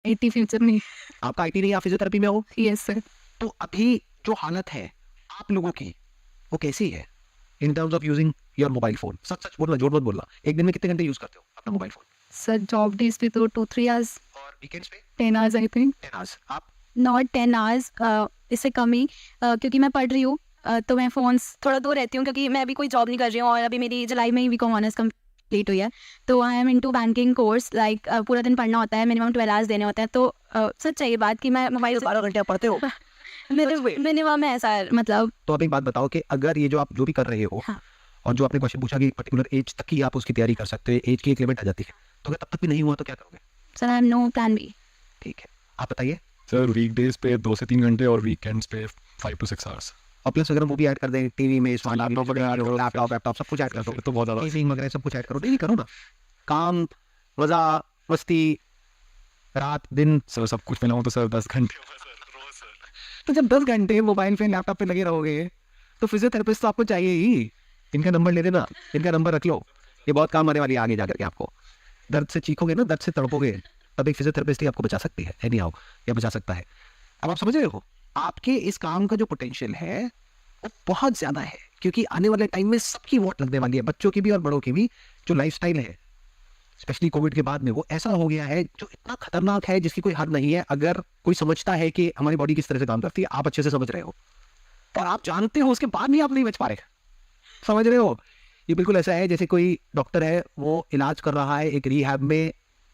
IT future में। आपका IT नहीं, आप फिजियोथेरेपी में हो। Yes sir. तो अभी जो हालत है आप लोगों की वो कैसी है in terms of using your mobile phone? सच सच बोलना, झूठ मत बोलना। एक दिन में कितने घंटे यूज करते हो अपना mobile phone? Sir job days पे तो 2-3 आवर्स, और वीकेंड्स पे 10 आवर्स आई थिंक। 10 आवर्स। आप नॉट 10 आवर्स, इससे कम ही, क्योंकि मैं पढ़ रही हूँ, तो मैं फ़ोन्स थोड़ा दूर रहती हूँ क्योंकि मैं अभी कोई जॉब नहीं कर रही हूँ और अभी मेरी जुलाई में ही बीकॉम ऑनर्स कंप्लीट हुई है। तो I am into banking course, like पूरा दिन पढ़ना होता है, मिनिमम 12 आवर्स देने होते हैं। तो सच है ये बात कि मैं मोबाइल से 12 घंटे आप पढ़ते हो? मिनिमम है सर, मतलब। तो अब एक बात बताओ कि अगर ये जो आप जो भी कर रहे हो, हाँ। और जो आपने क्वेश्चन पूछा कि पर्टिकुलर एज तक ही आप उसकी तैयारी कर सकते हो, एज की एक लिमिट आ जाती है, तो अगर तब तक भी नहीं हुआ तो क्या करोगे? Sir I am no plan B. ठीक है, आप बताइए। सर वीकडेज पे 2 से 3 घंटे और वीकेंड्स पे 5 to 6 आवर्स। और प्लस अगर मूवी ऐड कर दें टीवी में, लैपटॉप वगैरह ऐड करो, लैपटॉप सब कुछ ऐड कर दो, तो बहुत ज़्यादा। टीवी वगैरह सब कुछ ऐड करो, डेली करो ना। काम, मजा, मस्ती, रात दिन। सर सब कुछ मिलाऊँ तो सर 10 घंटे होगा सर, रोज सर। तो जब 10 घंटे मोबाइल पे लैपटॉप पे लगे रहोगे तो फिजियोथेरेपिस्ट तो आपको चाहिए ही। इनका नंबर ले लेना, इनका नंबर रख लो, ये बहुत काम आने वाली है आगे जाकर के। आपको दर्द से चीखोगे ना, दर्द से तड़पोगे, तब एक फिजियोथेरेपिस्ट ही आपको बचा सकती है, नहीं आओ, या बचा सकता है। अब आप समझ रहे हो आपके इस काम का जो पोटेंशियल है वो बहुत ज़्यादा है, क्योंकि आने वाले टाइम में सबकी वोट लगने वाली है, बच्चों की भी और बड़ों की भी। जो लाइफस्टाइल है स्पेशली कोविड के बाद में वो ऐसा हो गया है जो इतना खतरनाक है जिसकी कोई हद नहीं है। अगर कोई समझता है कि हमारी बॉडी किस तरह से काम करती है, आप अच्छे से समझ रहे हो और आप जानते हो, उसके बाद भी आप नहीं बच पा रहे। समझ रहे हो? ये बिल्कुल ऐसा है जैसे कोई डॉक्टर है, वो इलाज कर रहा है एक रिहैब में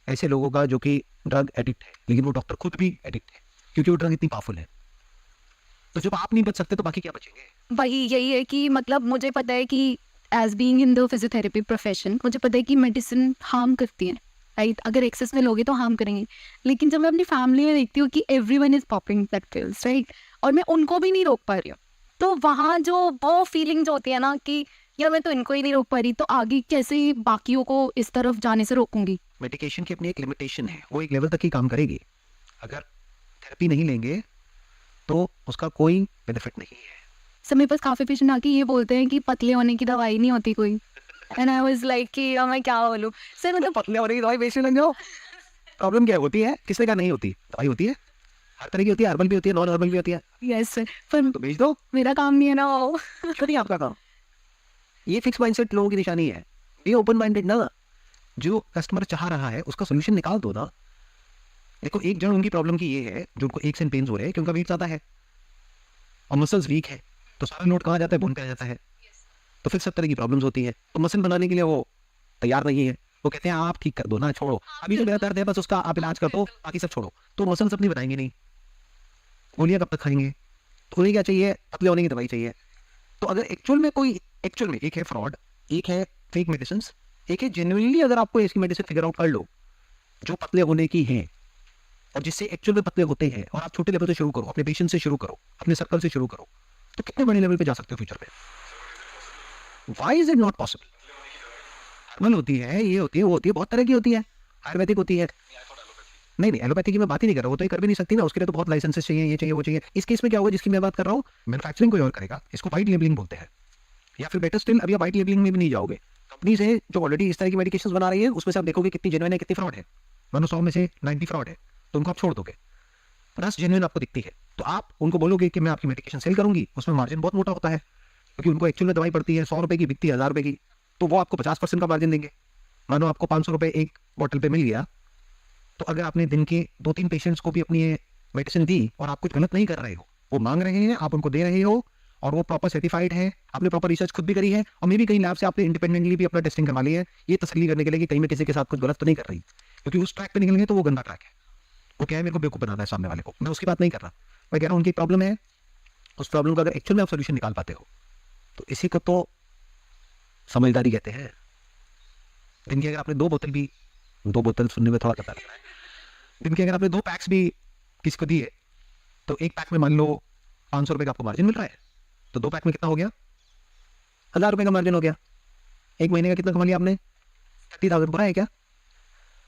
ऐसे लोगों का जो कि ड्रग एडिक्ट है, लेकिन वो डॉक्टर खुद भी एडिक्ट है क्योंकि वो ड्रग इतनी पावरफुल है। तो जब आप नहीं बच सकते तो बाकी क्या बचेंगे? वही यही है कि मतलब मुझे पता है कि as being in the physiotherapy profession, मुझे पता है कि मेडिसिन हार्म करती है, राइट? अगर एक्सेस में लोगे तो हार्म करेंगे। लेकिन जब मैं अपनी फैमिली में देखती हूँ कि everyone is popping that pills, right, और मैं उनको भी नहीं रोक पा रही हूँ, तो वहाँ जो वो फीलिंग जो होती है ना कि यार मैं तो इनको ही नहीं रोक पा रही, तो आगे कैसे बाकियों को इस तरफ जाने से रोकूंगी? मेडिकेशन की अपनी एक लिमिटेशन है, वो एक लेवल तक ही काम करेगी। अगर थेरेपी नहीं लेंगे तो उसका कोई बेनिफिट नहीं है। सर मेरे पास काफ़ी पेशेंट आके ये बोलते हैं कि पतले होने की दवाई नहीं होती कोई, एंड आई वाज लाइक कि अब मैं क्या बोलूँ सर, मतलब पतले होने की दवाई बेचने लग जाओ। प्रॉब्लम क्या होती है? किसने कहा नहीं होती? दवाई होती है, हर तरह की होती है, हर्बल भी होती है, नॉन हर्बल भी होती है। यस सर, पर तो बेच दो, मेरा काम नहीं है ना वो। क्यों नहीं आपका काम? ये फिक्स माइंडसेट लोगों की निशानी है। ये ओपन माइंडेड ना, जो कस्टमर चाह रहा है उसका सोल्यूशन निकाल दो ना। देखो एक जन उनकी प्रॉब्लम की ये है जो उनको एक्स एंड पेन्स हो रहे हैं कि उनका वेट ज़्यादा है और मसल्स वीक है, तो सारा लोड कहाँ जाता है? बोन पे आ जाता है। तो फिर सब तरह की प्रॉब्लम्स होती है। तो मसल बनाने के लिए वो तैयार नहीं है, वो कहते हैं आप ठीक कर दो ना, छोड़ो अभी जो मेरा दर्द है बस उसका आप इलाज कर दो, बाकी सब छोड़ो। तो मसल्स अपनी बनाएंगे नहीं, गोलियां कब तक खाएंगे? तो उन्हें क्या चाहिए? पतले होने की दवाई चाहिए। तो अगर एक्चुअल में एक है फ्रॉड, एक है फेक मेडिसिन, एक है जेन्युइनली अगर आपको इसकी मेडिसिन फिगर आउट कर लो जो पतले होने की है और जिससे एक्चुअल में पतले होते हैं, और आप छोटे लेवल से शुरू करो, अपने पेशेंट से शुरू करो, अपने सर्कल से शुरू करो, तो कितने बड़े लेवल पे जा सकते हो फ्यूचर में। Why is it not possible? Herbal होती है, ये होती है, वो होती है, बहुत तरह की होती है, आयुर्वेदिक होती है। नहीं नहीं, एलोपैथी की मैं बात ही नहीं कर रहा, वो तो ये कर भी नहीं सकती ना, उसके लिए तो बहुत लाइसेंसेस चाहिए, ये चाहिए, वो चाहिए। इस केस में क्या होगा जिसकी मैं बात कर रहा हूँ, मैन्युफैक्चरिंग कोई और करेगा, इसको वाइट लेबलिंग बोलते हैं, या फिर बेटर स्टिल अभी आप वाइट लेबलिंग में भी नहीं जाओगे। कंपनी से जो ऑलरेडी इस तरह की मेडिकेशन बना रही है उसमें से आप देखोगे कितनी जेन्युइन है, कितनी फ्रॉड है। मानो 100 में से 90 फ्रॉड है, तो उनको आप छोड़ दोगे, 10 जेन्युइन आपको दिखती है, तो आप उनको बोलोगे कि मैं आपकी मेडिकेशन सेल करूंगी, उसमें मार्जिन बहुत मोटा होता है क्योंकि उनको एक्चुअल में दवाई पड़ती है 100 रुपये की, बिकती है 1000 रुपये की, तो वो आपको 50% का मार्जिन देंगे। मानो आपको 500 रुपये एक बॉटल पे मिल गया, तो अगर आपने दिन के 2-3 पेशेंट्स को भी अपनी मेडिसिन दी और आप कुछ गलत नहीं कर रहे हो, वो मांग रहे हैं, आप उनको दे रहे हो, और वो प्रॉपर सर्टिफाइड है, आपने प्रॉपर रिसर्च खुद भी करी है, और मे भी कहीं लैब से आपने इंडिपेंडेंटली भी अपना टेस्टिंग करवा ली है, ये तसल्ली करने के लिए कि कहीं मैं किसी के साथ कुछ गलत तो नहीं कर रही, क्योंकि उस ट्रैक पे निकल गए तो वो गंदा ट्रैक है। वो क्या है, मेरे को बेवकूफ़ बनाना है सामने वाले को, मैं उसकी बात नहीं कर रहा, मैं कह रहा हूँ उनकी प्रॉब्लम है, उस प्रॉब्लम का अगर एक्चुअल में आप सोल्यूशन निकाल पाते हो तो इसी को तो समझदारी कहते हैं। दिन की अगर आपने 2 बोतल सुनने में थोड़ा पता लग रहा है, दिन के अगर आपने 2 पैक्स भी किसी को दिए, तो एक पैक में मान लो 500 रुपये का आपको मार्जिन मिल रहा है, तो 2 पैक में कितना हो गया? 1000 रुपये का मार्जिन हो गया। एक महीने का कितना कमा लिया आपने? 30,000। बुरा है क्या?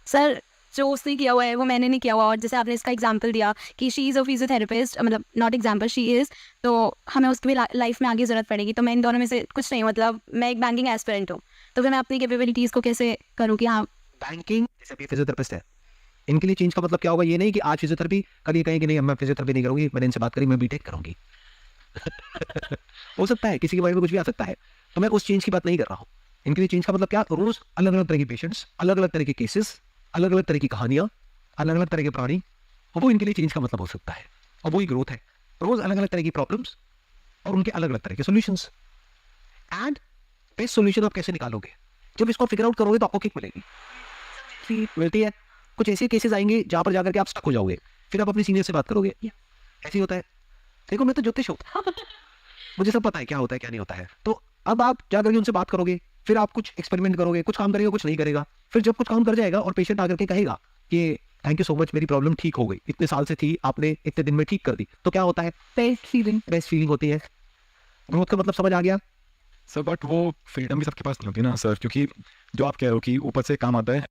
सर जो उसने किया हुआ है वो मैंने नहीं किया हुआ, और जैसे आपने इसका एग्जांपल दिया कि शी इज़ अ फिजियोथेरेपिस्ट, मतलब नॉट एग्जांपल, शी इज़, तो हमें उसकी भी लाइफ में आगे ज़रूरत पड़ेगी, तो मैं इन दोनों में से कुछ नहीं, मतलब मैं एक बैंकिंग एस्पिरेंट हूँ, तो फिर मैं अपनी कैपेबिलिटीज़ को कैसे करूँ कि हाँ। बैंकिंग जैसे अभी फिजियोथेरेपिस्ट है, इनके लिए चेंज का मतलब क्या होगा, ये नहीं कि आज फिजियोथेरेपी, कल ये कहें कि नहीं अब मैं फिजियोथेरेपी नहीं करूंगी, मैंने इनसे बात करी मैं बीटेक करूंगी। हो सकता है किसी के माइंड में कुछ भी आ सकता है, तो मैं उस चेंज की बात नहीं कर रहा हूँ। इनके लिए चेंज का मतलब क्या, रोज अलग अलग तरह के पेशेंट्स, अलग अलग तरह के केसेस, अलग अलग तरह की कहानियां, अलग अलग तरह के प्राणी, वो इनके लिए चेंज का मतलब हो सकता है। और वही ग्रोथ है, रोज अलग अलग तरह की प्रॉब्लम्स और उनके अलग अलग तरह के सॉल्यूशंस। एंड बेस्ट सॉल्यूशन आप कैसे निकालोगे, जब इसको फिगर आउट करोगे तो आपको किक मिलेगी, मिलती है। कुछ ऐसे केसेस आएंगे जहां पर जाकर के आप स्टक हो जाओगे, फिर आप अपने सीनियर से बात करोगे, ऐसे ही होता है। देखो मैं तो ज्योतिष हूँ, मुझे सब पता है क्या होता है क्या नहीं होता है। तो अब आप जाकर के उनसे बात करोगे, फिर आप कुछ एक्सपेरिमेंट करोगे, कुछ काम करेगा कुछ नहीं करेगा, फिर जब कुछ काम कर जाएगा और पेशेंट आकर के कहेगा कि थैंक यू सो मच मेरी प्रॉब्लम ठीक हो गई, इतने साल से थी आपने इतने दिन में ठीक कर दी, तो क्या होता है, बेस्ट फीलिंग। बेस्ट फीलिंग होती है। ग्रोथ का मतलब समझ आ गया। सर बट वो फ्रीडम भी सबके पास नहीं होती ना सर, क्योंकि जो आप कह रहे हो कि ऊपर से काम आता है